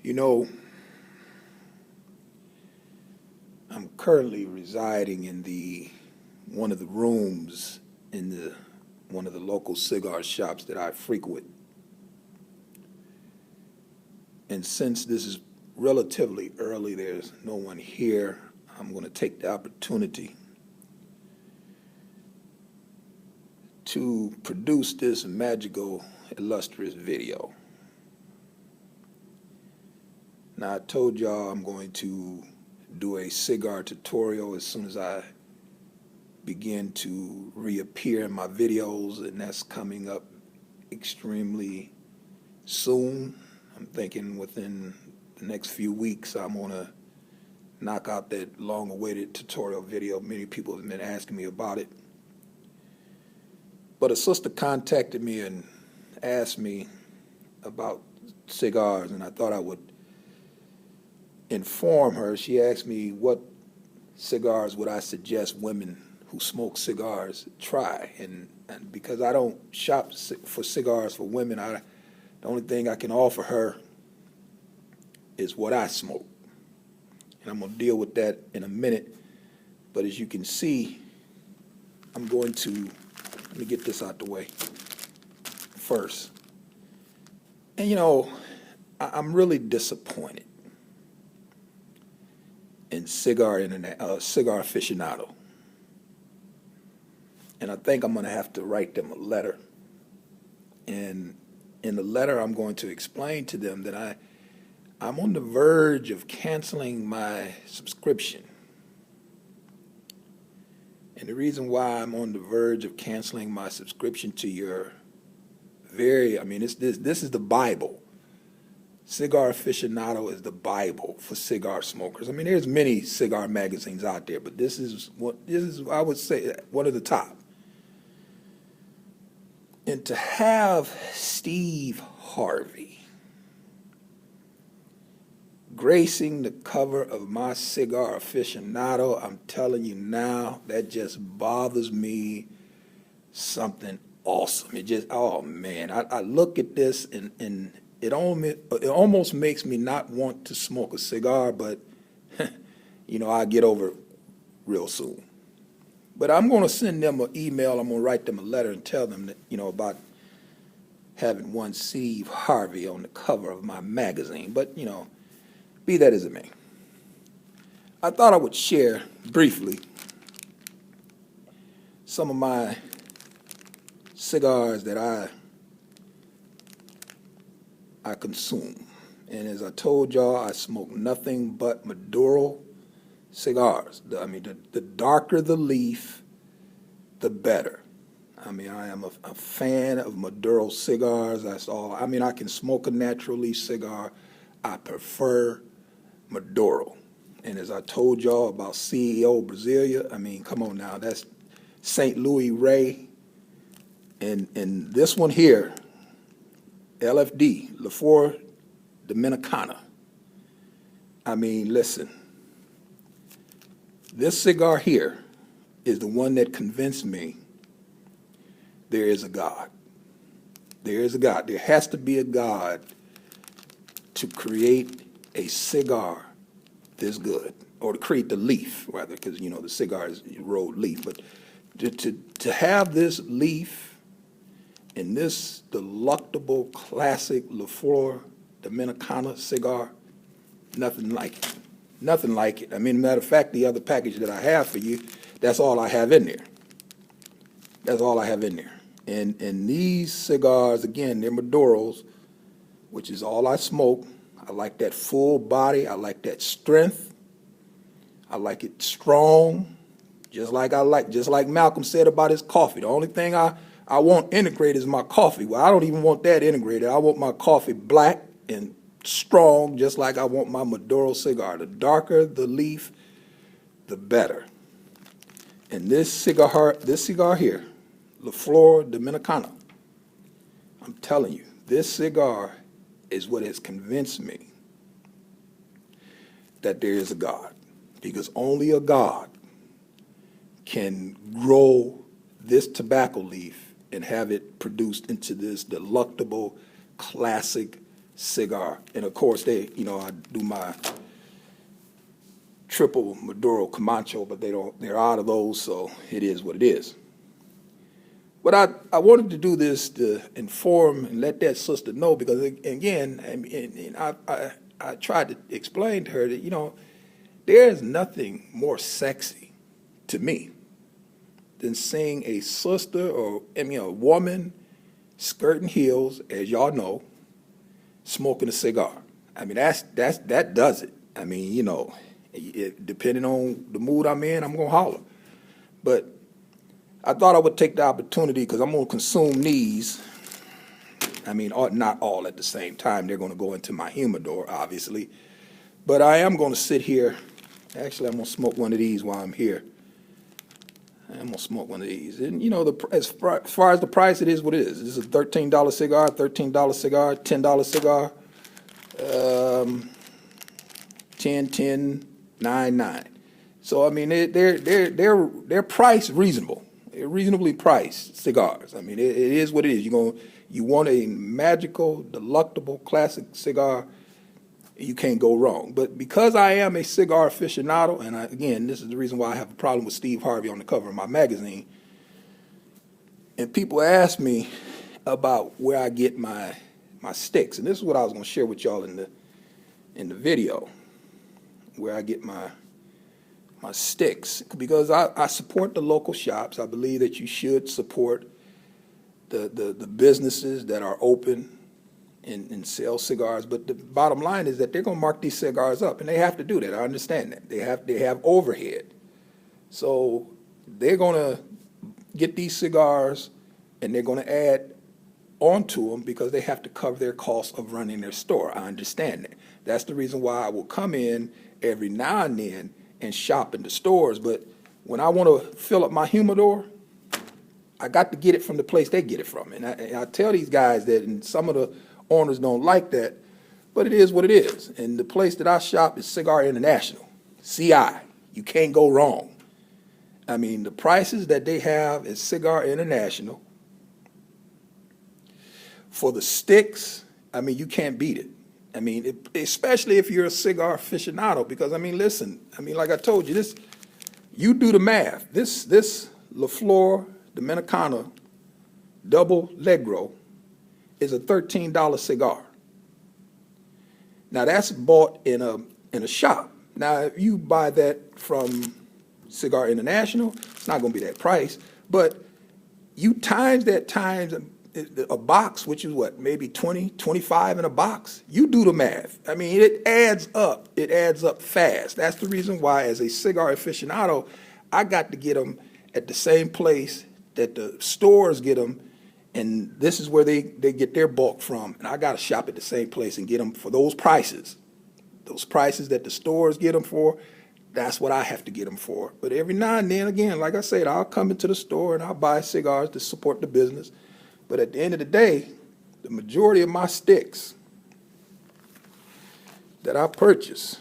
You know, I'm currently residing in the one of the rooms in one of the local cigar shops that I frequent. And since this is relatively early, there's no one here, I'm going to take the opportunity to produce this magical, illustrious video. Now, I told y'all I'm going to do a cigar tutorial as soon as I begin to reappear in my videos, and that's coming up extremely soon. I'm thinking within the next few weeks I'm going to knock out that long-awaited tutorial video. Many people have been asking me about it. But a sister contacted me and asked me about cigars, and I thought I would inform her. She asked me what cigars would I suggest women who smoke cigars try, and because I don't shop for cigars for women, the only thing I can offer her is what I smoke, and I'm going to deal with that in a minute. But as you can see, I'm going to let me get this out the way first. And you know, I'm really disappointed in Cigar Aficionado. And I think I'm going to have to write them a letter. And in the letter, I'm going to explain to them that I'm on the verge of canceling my subscription. And the reason why I'm on the verge of canceling my subscription to your this is the Bible. Cigar Aficionado is the Bible for cigar smokers. I mean, there's many cigar magazines out there, but this is I would say one of the top. And to have Steve Harvey gracing the cover of my Cigar Aficionado, I'm telling you now, that just bothers me something awesome. It just, oh man, I look at this and it almost makes me not want to smoke a cigar, but you know, I'll get over it real soon. But I'm going to send them an email. I'm going to write them a letter and tell them that, you know, about having one Steve Harvey on the cover of my magazine. But, you know, be that as it may, I thought I would share briefly some of my cigars that I consume. And as I told y'all, I smoke nothing but Maduro cigars. The darker the leaf, the better. I mean, I am a fan of Maduro cigars. That's all. I mean, I can smoke a natural leaf cigar. I prefer Maduro. And as I told y'all about CEO Brasilia, I mean, come on now, that's St. Louis Ray. And this one here, LFD, La Flor Dominicana. I mean, listen, this cigar here is the one that convinced me there is a God. There is a God. There has to be a God to create a cigar this good, or to create the leaf, rather, because, you know, the cigar is rolled leaf. But to have this leaf in this delectable classic La Flor Dominicana cigar, nothing like it. Nothing like it. I mean, matter of fact, the other package that I have for you, that's all I have in there. That's all I have in there. And these cigars, again, they're Maduros, which is all I smoke. I like that full body. I like that strength. I like it strong, just like Malcolm said about his coffee. The only thing I want integrated is my coffee. Well, I don't even want that integrated. I want my coffee black and strong, just like I want my Maduro cigar. The darker the leaf, the better. And this cigar here, La Flor Dominicana, I'm telling you, this cigar is what has convinced me that there is a God, because only a God can grow this tobacco leaf and have it produced into this delectable, classic cigar. And of course, I do my triple Maduro Camacho, but they're out of those, so it is what it is. But I wanted to do this to inform and let that sister know, because again, I tried to explain to her that, there is nothing more sexy to me than seeing a sister or a woman skirting heels, as y'all know, smoking a cigar. I mean, that does it. I mean, depending on the mood I'm in, I'm gonna holler. But I thought I would take the opportunity, because I'm gonna consume these. I mean, not all at the same time. They're gonna go into my humidor, obviously. But I am gonna sit here. Actually, I'm gonna smoke one of these while I'm here. I'm gonna smoke one of these. And as far as the price, it is what it is. This is a $13 cigar, $13 cigar, $10 cigar, 10, 9, 9. So I mean, they're priced reasonable. They're reasonably priced cigars. I mean, it is what it is. You want a magical, delectable, classic cigar, you can't go wrong. But because I am a cigar aficionado, and again, this is the reason why I have a problem with Steve Harvey on the cover of my magazine, and people ask me about where I get my sticks, and this is what I was going to share with y'all in the video, where I get my sticks, because I support the local shops. I believe that you should support the businesses that are open and sell cigars. But the bottom line is that they're going to mark these cigars up, and they have to do that. I understand that. They have overhead. So they're going to get these cigars, and they're going to add onto them because they have to cover their costs of running their store. I understand that. That's the reason why I will come in every now and then and shop in the stores. But when I want to fill up my humidor, I got to get it from the place they get it from. And I tell these guys that, and some of the owners don't like that, but it is what it is. And the place that I shop is Cigar International, CI. You can't go wrong. I mean, the prices that they have at Cigar International for the sticks, I mean, you can't beat it. I mean, especially if you're a cigar aficionado, because, I mean, listen, I mean, like I told you, you do the math. This La Flor Dominicana Double Negro is a $13 cigar. Now, that's bought in a shop. Now, if you buy that from Cigar International, it's not going to be that price, but you times that times a box, which is what, maybe 20, 25 in a box. You do the math. I mean, it adds up. It adds up fast. That's the reason why, as a cigar aficionado, I got to get them at the same place that the stores get them, and this is where they get their bulk from. And I got to shop at the same place and get them for those prices. Those prices that the stores get them for, that's what I have to get them for. But every now and then, again, like I said, I'll come into the store and I'll buy cigars to support the business. But at the end of the day, the majority of my sticks that I purchase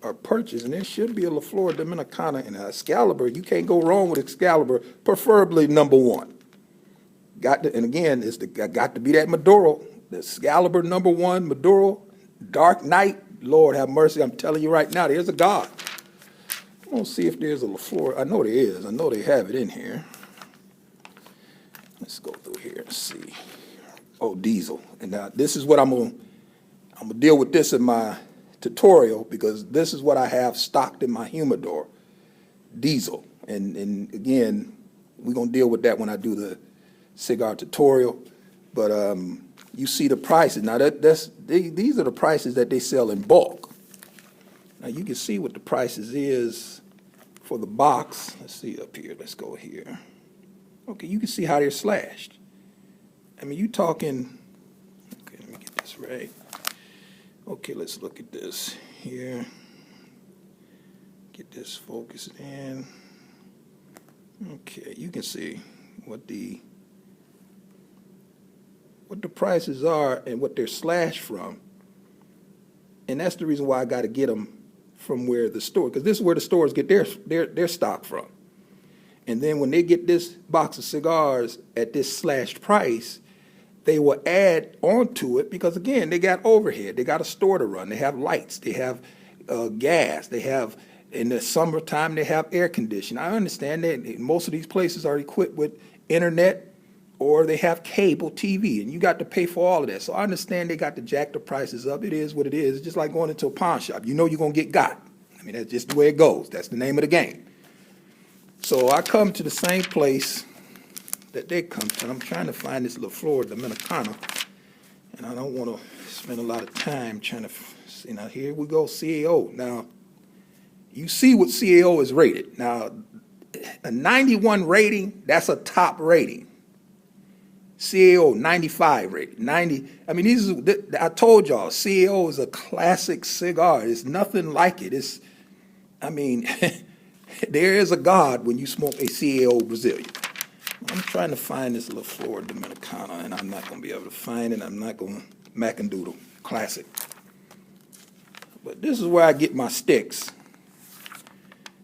are purchased, and there should be a La Flor Dominicana and a Excalibur. You can't go wrong with Excalibur, preferably number one. And again, got to be that Maduro, the Excalibur number one, Maduro, Dark Knight. Lord have mercy, I'm telling you right now, there's a God. I'm going to see if there's a La Flor. I know there is. I know they have it in here. Let's go through here and see. Oh, diesel. And now this is what I'm gonna deal with this in my tutorial, because this is what I have stocked in my humidor, diesel. And again, we're gonna deal with that when I do the cigar tutorial. But you see the prices. Now these are the prices that they sell in bulk. Now you can see what the prices is for the box. Let's see up here. Let's go here. Okay, you can see how they're slashed. I mean, you talking, okay, let me get this right. Okay, let's look at this here. Get this focused in. Okay, you can see what the prices are and what they're slashed from. And that's the reason why I got to get them from where the store, because this is where the stores get their stock from. And then when they get this box of cigars at this slashed price, they will add onto it because, again, they got overhead. They got a store to run. They have lights. They have gas. They have, in the summertime, they have air conditioning. I understand that most of these places are equipped with internet or they have cable TV, and you got to pay for all of that. So I understand they got to jack the prices up. It is what it is. It's just like going into a pawn shop. You know you're going to get got. I mean, that's just the way it goes. That's the name of the game. So I come to the same place that they come to. And I'm trying to find this little Florida Dominicana, and I don't want to spend a lot of time trying to see. Now, here we go, CAO. Now, you see what CAO is rated. Now, a 91 rating, that's a top rating. CAO 95 rated, 90. I mean, I told y'all, CAO is a classic cigar. It's nothing like it. I mean, there is a God when you smoke a CAO Brazilian. I'm trying to find this little Florida Dominicana, and I'm not going to be able to find it. I'm not going to Macandoodle Classic. But this is where I get my sticks.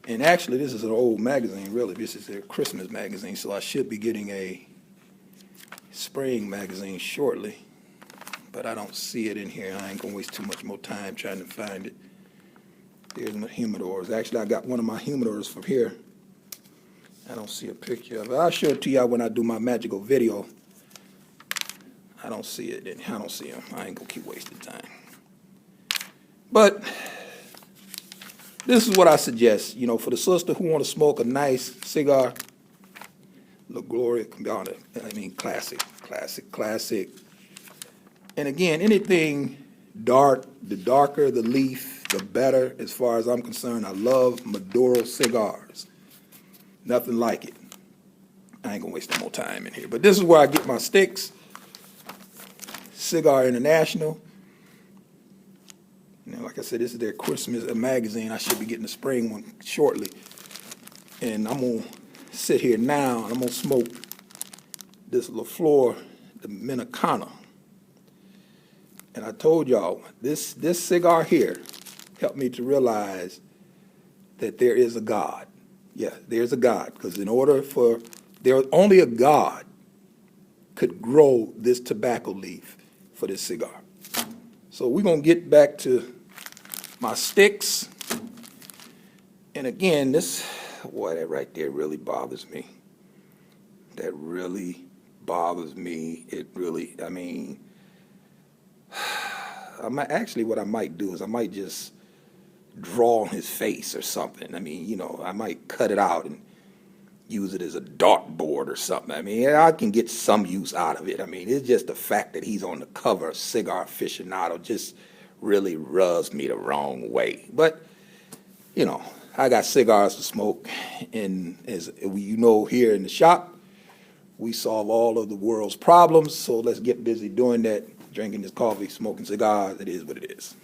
And actually, this is an old magazine, really. This is their Christmas magazine, so I should be getting a spring magazine shortly. But I don't see it in here. I ain't going to waste too much more time trying to find it. There's my humidors. Actually, I got one of my humidors from here. I don't see a picture of it. I'll show it to y'all when I do my magical video. I don't see it. I don't see them. I ain't going to keep wasting time. But this is what I suggest, you know, for the sister who want to smoke a nice cigar, La Gloria Cubana. I mean, classic. And again, anything dark, the darker the leaf, the better as far as I'm concerned. I love Maduro cigars. Nothing like it. I ain't going to waste no more time in here. But this is where I get my sticks. Cigar International. You know, like I said, this is their Christmas magazine. I should be getting the spring one shortly. And I'm going to sit here now and I'm going to smoke this La Flor Dominicana. And I told y'all, this cigar here helped me to realize that there is a God. Yeah, there's a God. Because only a God could grow this tobacco leaf for this cigar. So we're going to get back to my sticks. And again, that right there really bothers me. That really bothers me. It really, I mean, what I might do is I might just draw on his face or something. I mean, you know, I might cut it out and use it as a dartboard or something. I mean, I can get some use out of it. I mean, it's just the fact that he's on the cover of Cigar Aficionado just really rubs me the wrong way. But, you know, I got cigars to smoke, and as you know, here in the shop, we solve all of the world's problems, so let's get busy doing that, drinking this coffee, smoking cigars. It is what it is.